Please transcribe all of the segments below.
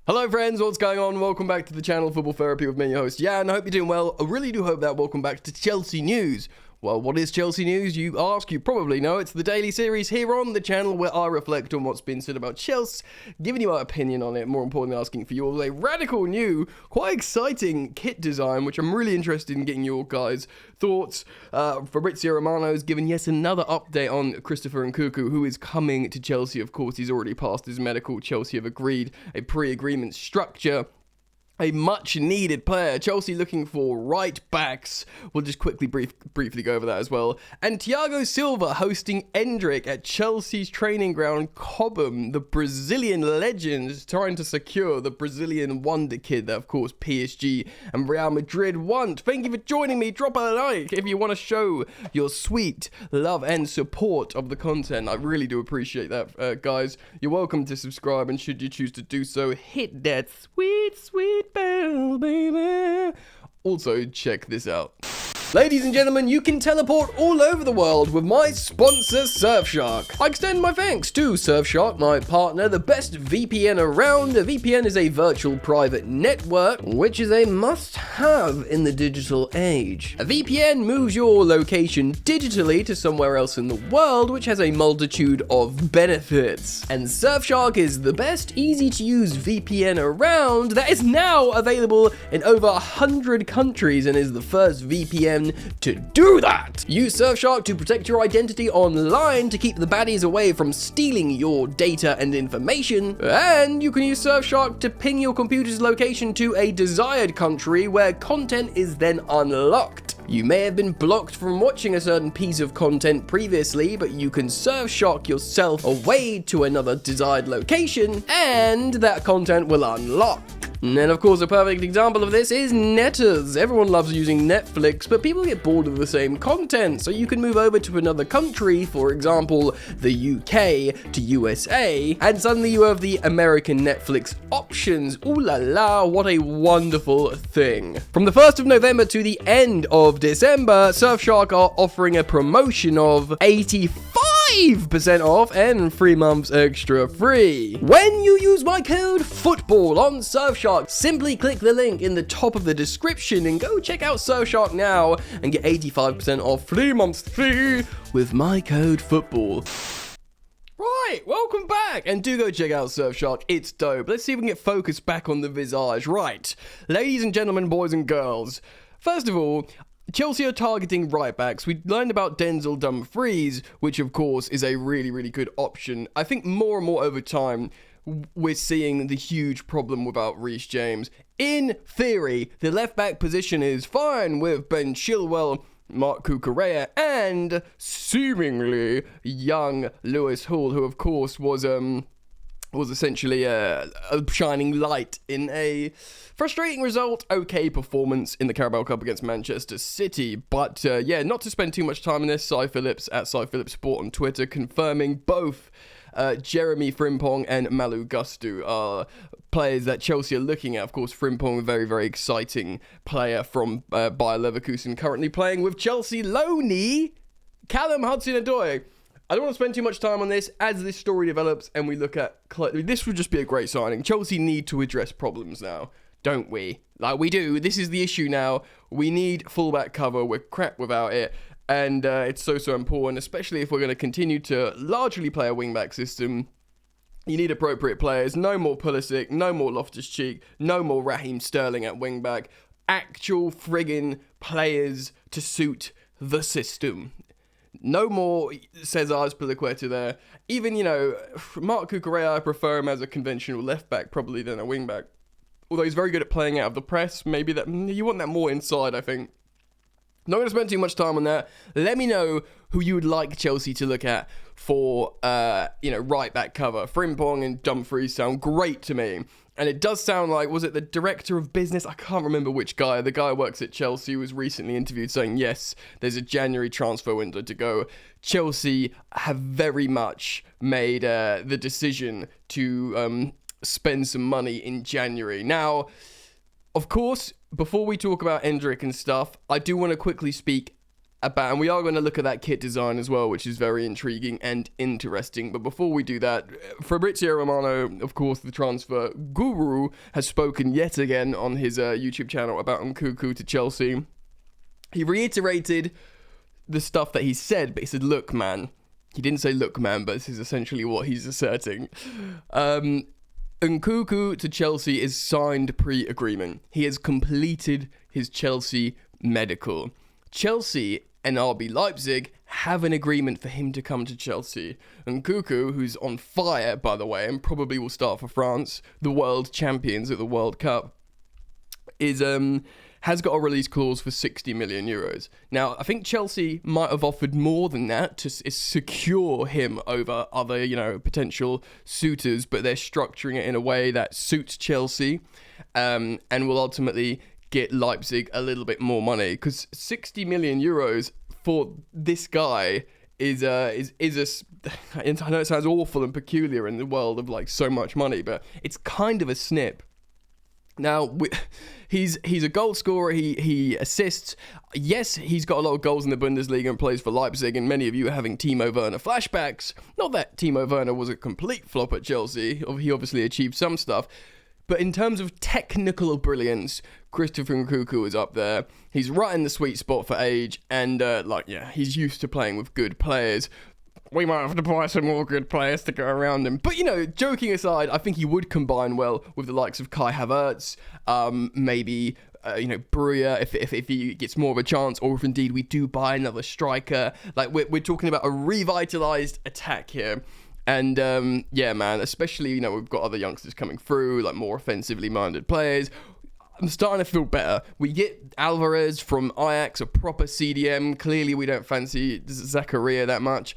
Hello friends, what's going on? Welcome back to the channel Football Therapy with me, your host Jan. I hope you're doing well. I really do hope that. Welcome back to Chelsea News. Well, what is Chelsea News, you ask? You probably know. It's the daily series here on the channel where I reflect on what's been said about Chelsea, giving you my opinion on it, more importantly asking for yours. A radical new, quite exciting kit design, which I'm really interested in getting your guys' thoughts. Fabrizio Romano has given yet another update on Christopher Nkunku, who is coming to Chelsea. Of course, he's already passed his medical. Chelsea have agreed a pre-agreement structure. A much-needed player. Chelsea looking for right backs. We'll just quickly briefly go over that as well. And Thiago Silva hosting Endrick at Chelsea's training ground, Cobham. The Brazilian legend trying to secure the Brazilian wonder kid that, of course, PSG and Real Madrid want. Thank you for joining me. Drop a like if you want to show your sweet love and support of the content. I really do appreciate that, guys. You're welcome to subscribe, and should you choose to do so, hit that sweet bell, baby. Also, check this out. Ladies and gentlemen, you can teleport all over the world with my sponsor, Surfshark. I extend my thanks to Surfshark, my partner, the best VPN around. A VPN is a virtual private network, which is a must-have in the digital age. A VPN moves your location digitally to somewhere else in the world, which has a multitude of benefits. And Surfshark is the best easy-to-use VPN around that is now available in over 100 countries and is the first VPN to do that. Use Surfshark to protect your identity online to keep the baddies away from stealing your data and information. And you can use Surfshark to ping your computer's location to a desired country where content is then unlocked. You may have been blocked from watching a certain piece of content previously, but you can Surfshark yourself away to another desired location, and that content will unlock. And of course, a perfect example of this is Netters. Everyone loves using Netflix, but people get bored of the same content, so you can move over to another country, for example, the UK to USA, and suddenly you have the American Netflix options. Ooh la la, what a wonderful thing. From the 1st of November to the end of December, Surfshark are offering a promotion of 85% off and 3 months extra free. When you use my code FOOTBALL on Surfshark, simply click the link in the top of the description and go check out Surfshark now and get 85% off 3 months free with my code FOOTBALL. Right, welcome back, and do go check out Surfshark, it's dope. Let's see if we can get focused back on the visage. Right, ladies and gentlemen, boys and girls, first of all, Chelsea are targeting right backs. We learned about Denzel Dumfries, which of course is a really, really good option. I think more and more over time, we're seeing the huge problem without Reece James. In theory, the left back position is fine with Ben Chilwell, Marc Cucurella, and seemingly young Lewis Hall, who of course was essentially a shining light in a frustrating result, okay performance in the Carabao Cup against Manchester City. But yeah, not to spend too much time on this, Cy Phillips at Cy Phillips Sport on Twitter confirming both Jeremy Frimpong and Malu Gustu are players that Chelsea are looking at. Of course, Frimpong, a very, very exciting player from Bayer Leverkusen, currently playing with Chelsea loanee Callum Hudson-Odoi. I don't want to spend too much time on this as this story develops and we look at... This would just be a great signing. Chelsea need to address problems now, don't we? Like we do. This is the issue now. We need fullback cover. We're crap without it. And it's so important, especially if we're going to continue to largely play a wing-back system. You need appropriate players. No more Pulisic, no more Loftus-Cheek, no more Raheem Sterling at wing-back. Actual friggin' players to suit the system. No more Cesar Azpilicueta there. Even, you know, Marc Cucurella, I prefer him as a conventional left-back probably than a wing-back. Although he's very good at playing out of the press. Maybe that you want that more inside, I think. Not going to spend too much time on that. Let me know who you would like Chelsea to look at for, right back cover. Frimpong and Dumfries sound great to me. And it does sound like, was it the director of business? I can't remember which guy. The guy who works at Chelsea was recently interviewed saying, yes, there's a January transfer window to go. Chelsea have very much made the decision to spend some money in January. Now, of course, before we talk about Endrick and stuff, I do want to quickly speak and we are going to look at that kit design as well, which is very intriguing and interesting. But before we do that, Fabrizio Romano, of course, the transfer guru, has spoken yet again on his YouTube channel about Nkunku to Chelsea. He reiterated the stuff that he said, but he said, look, man. He didn't say look, man, but this is essentially what he's asserting. Nkunku to Chelsea is signed pre-agreement. He has completed his Chelsea medical. Chelsea and RB Leipzig have an agreement for him to come to Chelsea. Nkunku, who's on fire, by the way, and probably will start for France, the world champions at the World Cup, has got a release clause for 60 million euros. Now, I think Chelsea might have offered more than that to secure him over other, potential suitors, but they're structuring it in a way that suits Chelsea, and will ultimately get Leipzig a little bit more money, because 60 million euros for this guy is I know it sounds awful and peculiar in the world of like so much money, but it's kind of a snip. Now, he's a goal scorer, he assists. Yes, he's got a lot of goals in the Bundesliga and plays for Leipzig, and many of you are having Timo Werner flashbacks. Not that Timo Werner was a complete flop at Chelsea, he obviously achieved some stuff. But in terms of technical brilliance, Christopher Nkunku is up there. He's right in the sweet spot for age, and he's used to playing with good players. We might have to buy some more good players to go around him. But, joking aside, I think he would combine well with the likes of Kai Havertz, maybe, Breuer, if he gets more of a chance, or if indeed we do buy another striker. Like, we're talking about a revitalized attack here. And, man, especially, we've got other youngsters coming through, like more offensively minded players. I'm starting to feel better. We get Alvarez from Ajax, a proper CDM. Clearly, we don't fancy Zakaria that much.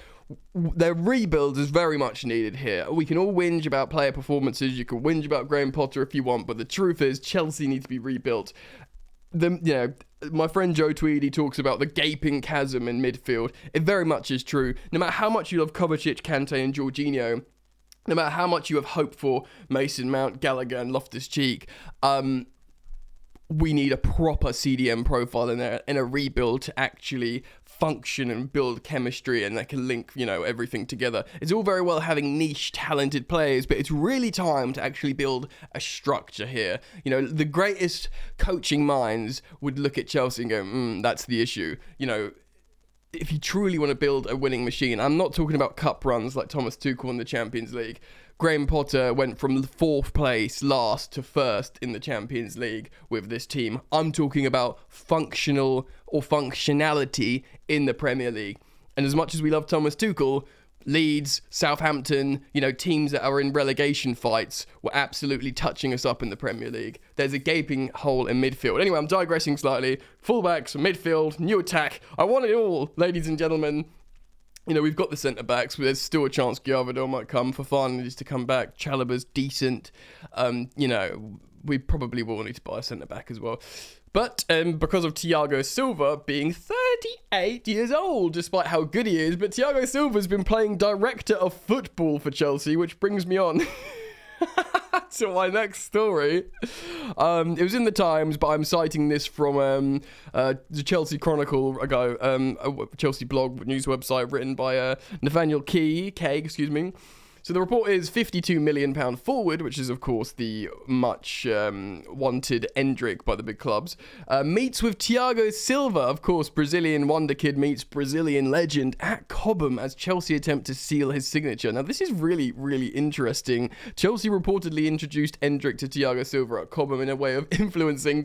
Their rebuild is very much needed here. We can all whinge about player performances. You can whinge about Graham Potter if you want, but the truth is Chelsea needs to be rebuilt. My friend Joe Tweedy talks about the gaping chasm in midfield. It very much is true. No matter how much you love Kovacic, Kante and Jorginho, no matter how much you have hope for Mason Mount, Gallagher and Loftus-Cheek, we need a proper CDM profile in a rebuild to actually function and build chemistry, and that can link, everything together. It's all very well having niche, talented players, but it's really time to actually build a structure here. The greatest coaching minds would look at Chelsea and go, that's the issue. If you truly want to build a winning machine, I'm not talking about cup runs like Thomas Tuchel in the Champions League. Graham Potter went from 4th place last to 1st in the Champions League with this team. I'm talking about functional or functionality in the Premier League. And as much as we love Thomas Tuchel, Leeds, Southampton, teams that are in relegation fights were absolutely touching us up in the Premier League. There's a gaping hole in midfield. Anyway, I'm digressing slightly. Fullbacks, midfield, new attack. I want it all, ladies and gentlemen. We've got the centre-backs, but there's still a chance Gvardiol might come. Fofana needs to come back. Chalobah's decent. We probably will need to buy a centre-back as well. But because of Thiago Silva being 38 years old, despite how good he is, but Thiago Silva's been playing director of football for Chelsea, which brings me on to my next story. It was in the Times, but I'm citing this from the Chelsea Chronicle, a Chelsea blog news website written by Nathaniel K. So the report is £52 million forward, which is, of course, the much wanted Endrick by the big clubs, meets with Thiago Silva, of course, Brazilian wonder kid meets Brazilian legend at Cobham as Chelsea attempt to seal his signature. Now, this is really, really interesting. Chelsea reportedly introduced Endrick to Thiago Silva at Cobham in a way of influencing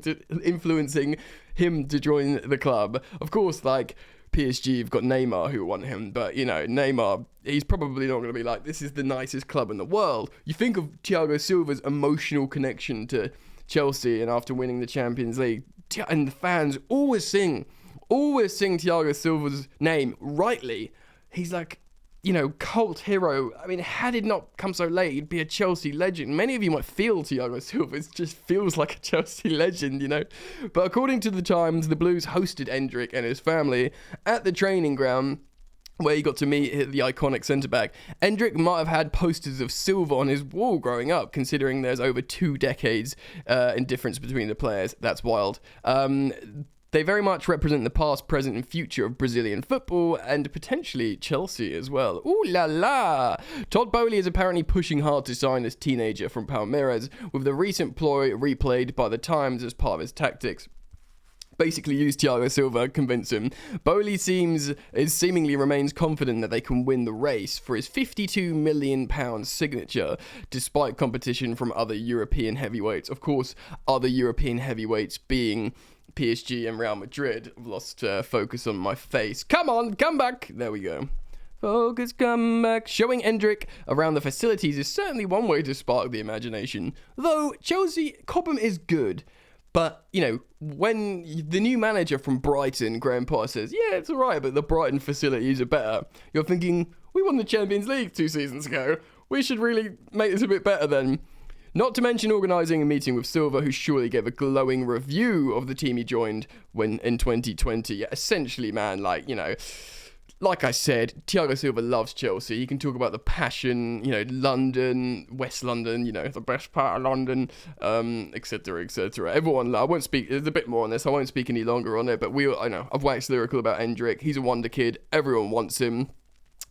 him to join the club. Of course, PSG have got Neymar who want him, but Neymar, he's probably not going to be like, this is the nicest club in the world. You think of Thiago Silva's emotional connection to Chelsea, and after winning the Champions League, and the fans always sing Thiago Silva's name rightly. He's like, cult hero. I mean, had it not come so late, he'd be a Chelsea legend. Many of you might feel Thiago Silva. It just feels like a Chelsea legend, But according to the Times, the Blues hosted Endrick and his family at the training ground, where he got to meet the iconic centre-back. Endrick might have had posters of Silva on his wall growing up, considering there's over 2 decades in difference between the players. That's wild. They very much represent the past, present, and future of Brazilian football, and potentially Chelsea as well. Ooh la la! Todd Boehly is apparently pushing hard to sign this teenager from Palmeiras, with the recent ploy replayed by the Times as part of his tactics. Basically use Thiago Silva, convince him. Boehly seemingly remains confident that they can win the race for his £52 million signature, despite competition from other European heavyweights. Of course, other European heavyweights being PSG and Real Madrid. I've lost focus on my face. Come on, come back. There we go. Focus, come back. Showing Endrick around the facilities is certainly one way to spark the imagination. Though Cobham is good. But, you know, when the new manager from Brighton, Graham Potter, says, yeah, it's all right, but the Brighton facilities are better, you're thinking, we won the Champions League 2 seasons ago. We should really make this a bit better then. Not to mention organising a meeting with Silva, who surely gave a glowing review of the team he joined when in 2020. Yeah, essentially, man, like, you know, like I said, Thiago Silva loves Chelsea. He can talk about the passion, you know, London, West London, you know, the best part of London, etc., etc. Everyone, I won't speak, there's a bit more on this, I won't speak any longer on it, but I know, I've waxed lyrical about Endrick. He's a wonder kid. Everyone wants him.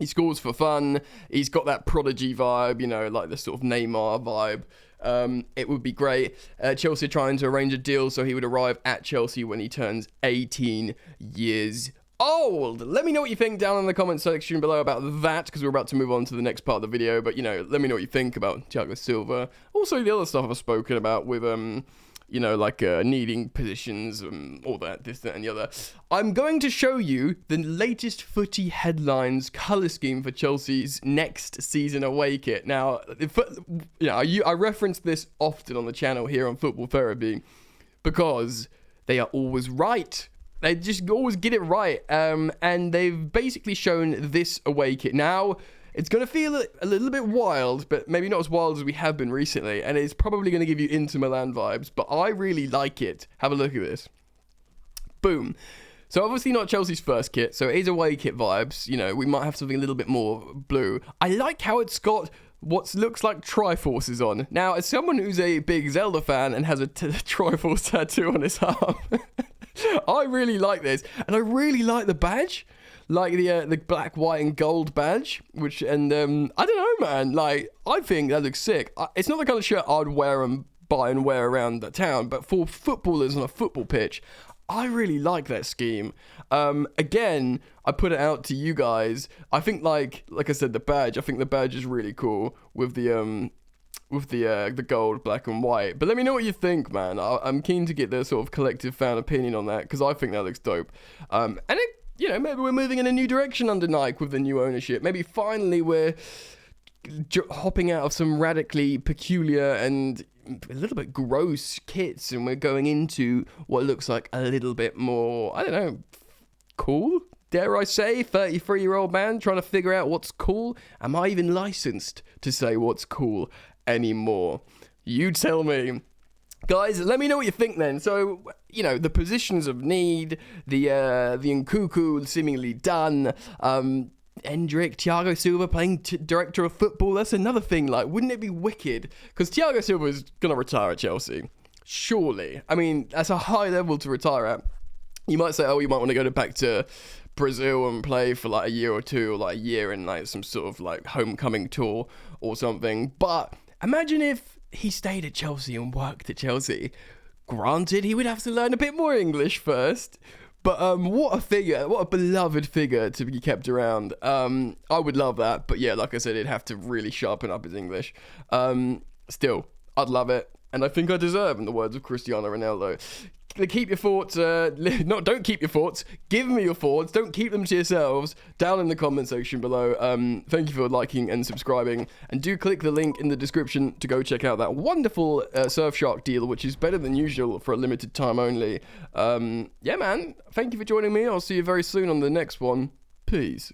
He scores for fun. He's got that prodigy vibe, you know, like the sort of Neymar vibe. It would be great. Chelsea are trying to arrange a deal so he would arrive at Chelsea when he turns 18 years old. Let me know what you think down in the comment section below about that, because we're about to move on to the next part of the video. But, you know, let me know what you think about Thiago Silva. Also, the other stuff I've spoken about with, you know, like needing positions, all that, this, that, and the other. I'm going to show you the latest footy headlines colour scheme for Chelsea's next season away kit. Now, I reference this often on the channel here on Football Therapy because they are always right. They just always get it right. And they've basically shown this away kit. Now, it's going to feel a little bit wild, but maybe not as wild as we have been recently. And it's probably going to give you Inter Milan vibes, but I really like it. Have a look at this. Boom. So obviously not Chelsea's first kit, so it is away kit vibes. You know, we might have something a little bit more blue. I like how it's got what looks like Triforces on. Now, as someone who's a big Zelda fan and has a Triforce tattoo on his arm, I really like this, and I really like the badge, like the black, white, and gold badge. Which, and I don't know, man. Like, I think that looks sick. It's not the kind of shirt I'd wear and buy and wear around the town, but for footballers on a football pitch, I really like that scheme. Again, I put it out to you guys. I think, like I said, the badge. I think the badge is really cool with the gold, black, and white. But let me know what you think, man. I'm keen to get the sort of collective fan opinion on that, because I think that looks dope. And it, you know, maybe we're moving in a new direction under Nike with the new ownership. Maybe finally we're hopping out of some radically peculiar and a little bit gross kits, and we're going into what looks like a little bit more, I don't know, cool? Dare I say, 33-year-old man trying to figure out what's cool? Am I even licensed to say what's cool anymore? You tell me. Guys, let me know what you think then. So, you know, the positions of need, the Nkunku seemingly done, Endrick, Thiago Silva playing director of football. That's another thing. Like, wouldn't it be wicked? Because Thiago Silva is going to retire at Chelsea. Surely. I mean, that's a high level to retire at. You might say, oh, you might want to go back to Brazil and play for like a year or two, or like a year in like some sort of like homecoming tour or something. But imagine if he stayed at Chelsea and worked at Chelsea. Granted, he would have to learn a bit more English first. But what a figure, what a beloved figure to be kept around. I would love that. But yeah, like I said, he'd have to really sharpen up his English. Still, I'd love it. And I think I deserve, in the words of Cristiano Ronaldo. Keep your thoughts, don't keep your thoughts, give me your thoughts, don't keep them to yourselves, down in the comment section below. Thank you for liking and subscribing, and do click the link in the description to go check out that wonderful Surfshark deal, which is better than usual for a limited time only. Yeah, man, thank you for joining me. I'll see you very soon on the next one. Peace.